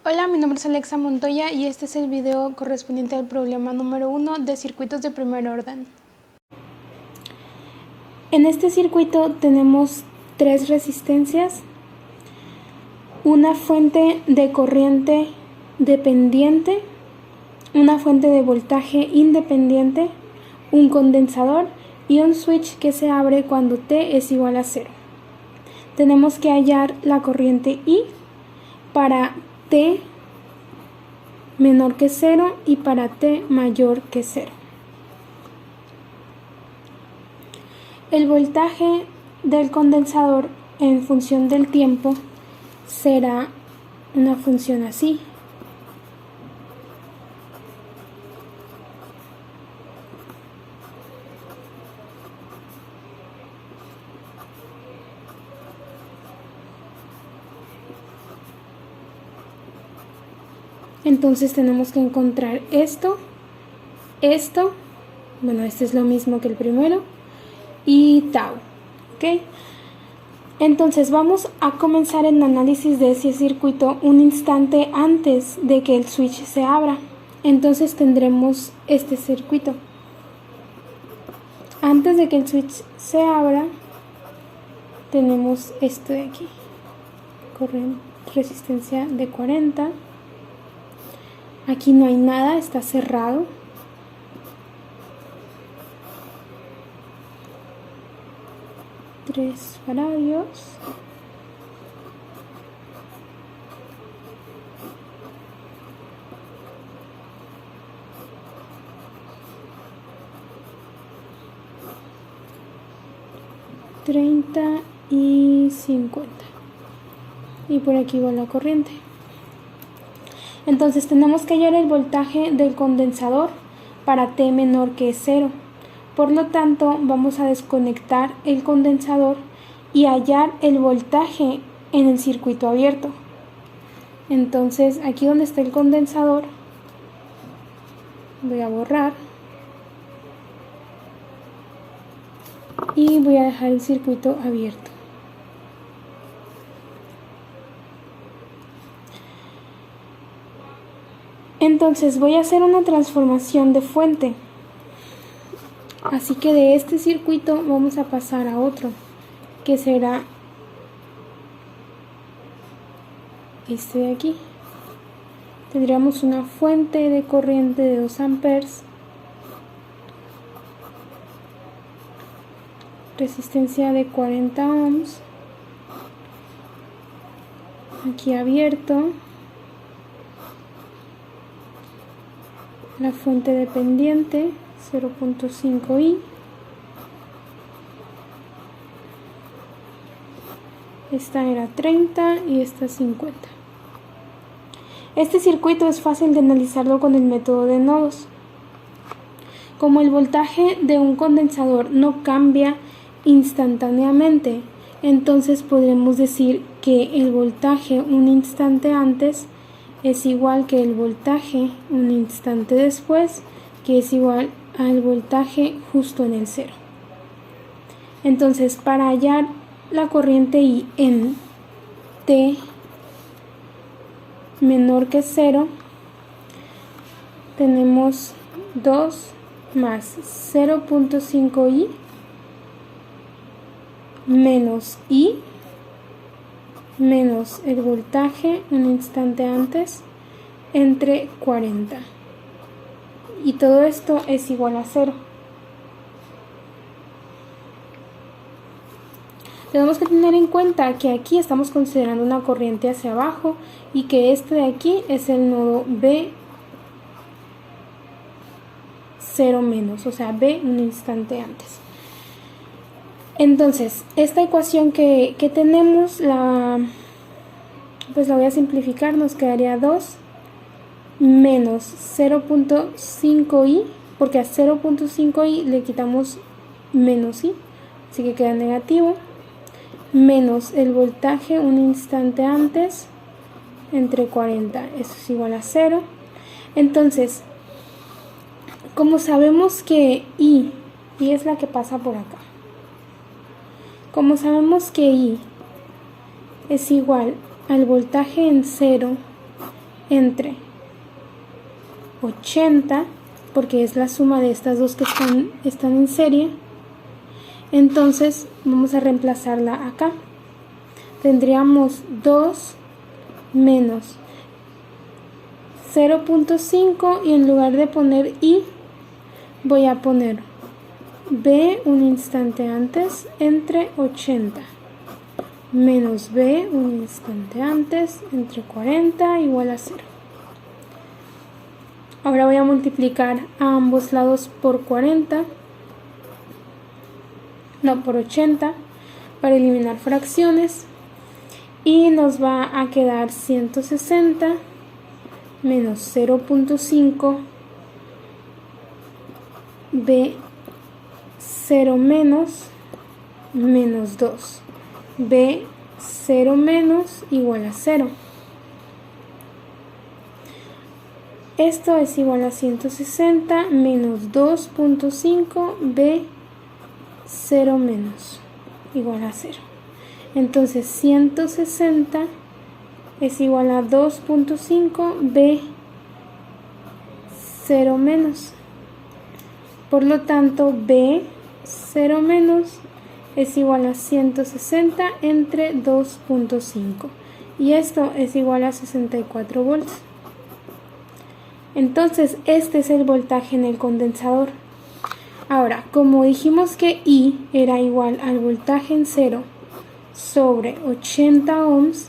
Hola, mi nombre es Alexa Montoya y este es el video correspondiente al problema número 1 de circuitos de primer orden. En este circuito tenemos tres resistencias, una fuente de corriente dependiente, una fuente de voltaje independiente, un condensador y un switch que se abre cuando T es igual a 0. Tenemos que hallar la corriente I para T menor que 0 y para T mayor que 0. El voltaje del condensador en función del tiempo será una función así. Entonces tenemos que encontrar esto, bueno, este es lo mismo que el primero, y tau, ¿ok? Entonces vamos a comenzar el análisis de ese circuito un instante antes de que el switch se abra. Entonces tendremos este circuito. Antes de que el switch se abra, tenemos esto de aquí, corriente, resistencia de 40. Aquí no hay nada, está cerrado. Tres faradios. $30 y $50. Y por aquí va la corriente. Entonces tenemos que hallar el voltaje del condensador para T menor que 0. Por lo tanto, vamos a desconectar el condensador y hallar el voltaje en el circuito abierto. Entonces, aquí donde está el condensador, voy a borrar y voy a dejar el circuito abierto. Entonces voy a hacer una transformación de fuente. Así que de este circuito vamos a pasar a otro, que será este de aquí. Tendríamos una fuente de corriente de 2 amperes, resistencia de 40 ohms, aquí abierto, la fuente dependiente 0.5i, esta era 30 y esta 50. Este circuito es fácil de analizarlo con el método de nodos. Como el voltaje de un condensador no cambia instantáneamente, entonces podremos decir que el voltaje un instante antes es igual que el voltaje un instante después, que es igual al voltaje justo en el 0. Entonces, para hallar la corriente I en T menor que 0, tenemos 2 más 0.5i menos I menos el voltaje un instante antes entre 40. Y todo esto es igual a 0. Tenemos que tener en cuenta que aquí estamos considerando una corriente hacia abajo y que este de aquí es el nodo B0 menos, o sea, B un instante antes. Entonces, esta ecuación que tenemos, pues la voy a simplificar, nos quedaría 2 menos 0.5i, porque a 0.5i le quitamos menos i, así que queda negativo, menos el voltaje un instante antes entre 40, eso es igual a 0. Entonces, como sabemos que I es la que pasa por acá, como sabemos que I es igual al voltaje en 0 entre 80, porque es la suma de estas dos que están en serie. Entonces vamos a reemplazarla acá. Tendríamos 2 menos 0.5 y en lugar de poner i voy a poner b un instante antes entre 80 menos b un instante antes entre 40 igual a 0. Ahora voy a multiplicar a ambos lados por 80 para eliminar fracciones y nos va a quedar 160 menos 0.5 b 0 menos 2 b 0 menos igual a 0. Esto es igual a 160 menos 2.5 b 0 menos igual a 0. Entonces 160 es igual a 2.5 b 0 menos. Por lo tanto, b 0 menos es igual a 160 entre 2.5. Y esto es igual a 64 volts. Entonces, este es el voltaje en el condensador. Ahora, como dijimos que I era igual al voltaje en cero sobre 80 ohms,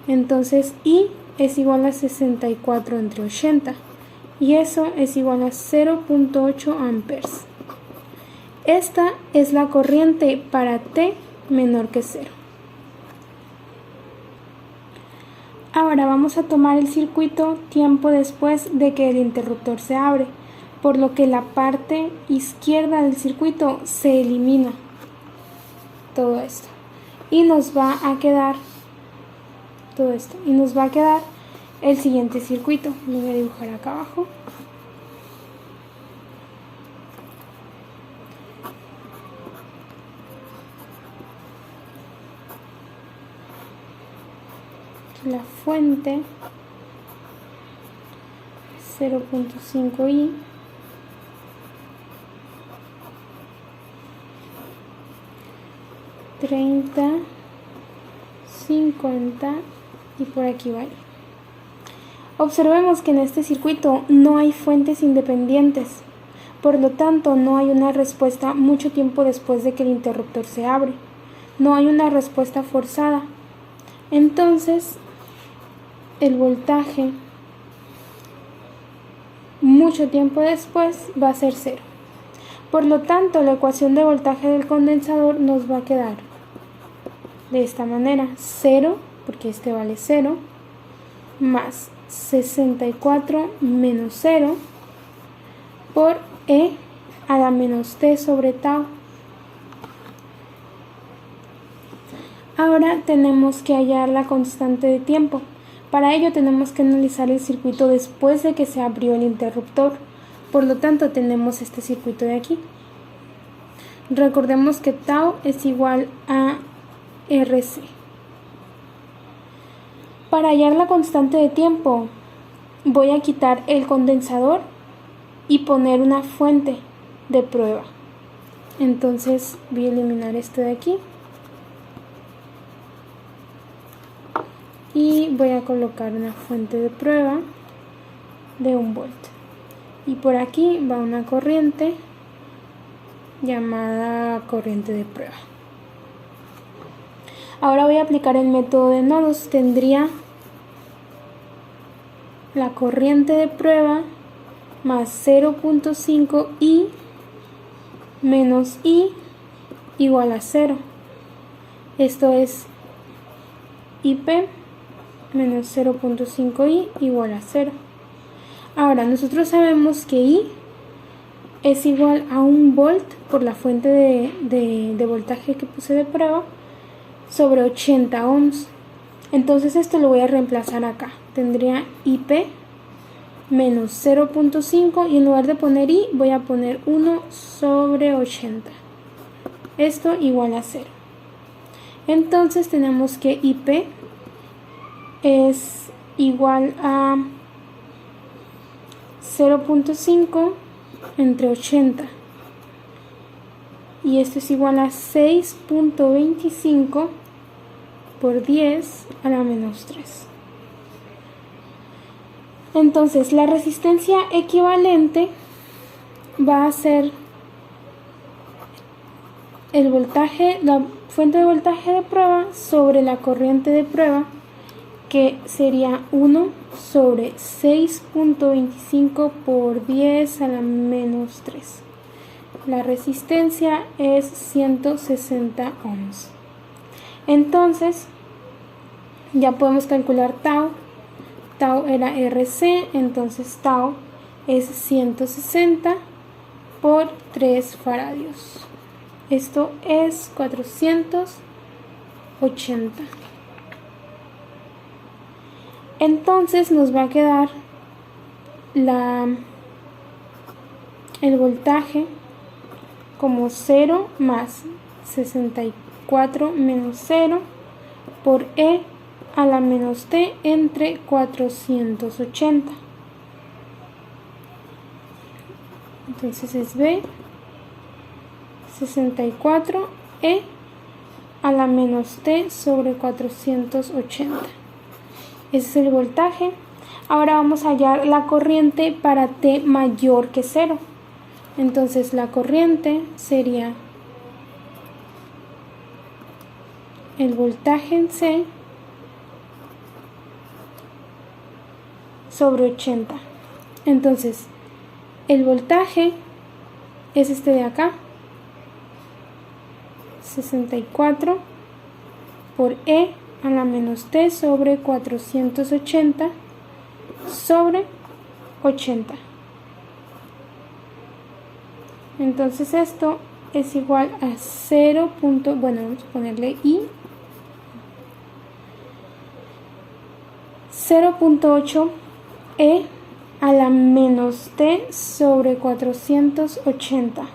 entonces I es igual a 64 entre 80. Y eso es igual a 0.8 amperes. Esta es la corriente para T menor que 0. Ahora vamos a tomar el circuito tiempo después de que el interruptor se abre, por lo que la parte izquierda del circuito se elimina todo esto. Y nos va a quedar todo esto. Y nos va a quedar el siguiente circuito. Lo voy a dibujar acá abajo. La fuente 0.5i, $30, $50 y por aquí va. Observemos que en este circuito no hay fuentes independientes, por lo tanto no hay una respuesta mucho tiempo después de que el interruptor se abre, no hay una respuesta forzada. Entonces el voltaje mucho tiempo después va a ser 0. Por lo tanto, la ecuación de voltaje del condensador nos va a quedar de esta manera: 0, porque este vale 0, más 64 menos 0 por E a la menos T sobre tau. Ahora tenemos que hallar la constante de tiempo. Para ello tenemos que analizar el circuito después de que se abrió el interruptor. Por lo tanto, tenemos este circuito de aquí. Recordemos que tau es igual a RC. Para hallar la constante de tiempo, voy a quitar el condensador y poner una fuente de prueba. Entonces voy a eliminar esto de aquí. Y voy a colocar una fuente de prueba de 1 volt. Y por aquí va una corriente llamada corriente de prueba. Ahora voy a aplicar el método de nodos. Tendría la corriente de prueba más 0.5 I menos I igual a 0. Esto es IP menos 0.5i igual a 0. Ahora, nosotros sabemos que I es igual a 1 volt por la fuente de voltaje que puse de prueba sobre 80 ohms. Entonces esto lo voy a reemplazar acá. Tendría IP menos 0.5 y en lugar de poner I voy a poner 1 sobre 80. Esto igual a 0. Entonces tenemos que IP es igual a 0.5 entre 80. Y esto es igual a 6.25 por 10 a la menos 3. Entonces, la resistencia equivalente va a ser el voltaje, la fuente de voltaje de prueba sobre la corriente de prueba, que sería 1 sobre 6.25 por 10 a la menos 3. La resistencia es 160 ohms. Entonces, ya podemos calcular tau. Tau era RC, entonces tau es 160 por 3 faradios. Esto es 480. Entonces nos va a quedar el voltaje como 0 más 64 menos 0 por E a la menos T entre 480. Entonces es B 64 E a la menos T sobre 480. Ese es el voltaje. Ahora vamos a hallar la corriente para T mayor que 0. Entonces la corriente sería el voltaje en C sobre 80. Entonces el voltaje es este de acá, 64 por E a la menos T sobre 480 sobre 80. Entonces esto es igual a 0. Bueno, vamos a ponerle I. 0.8 E a la menos T sobre 480.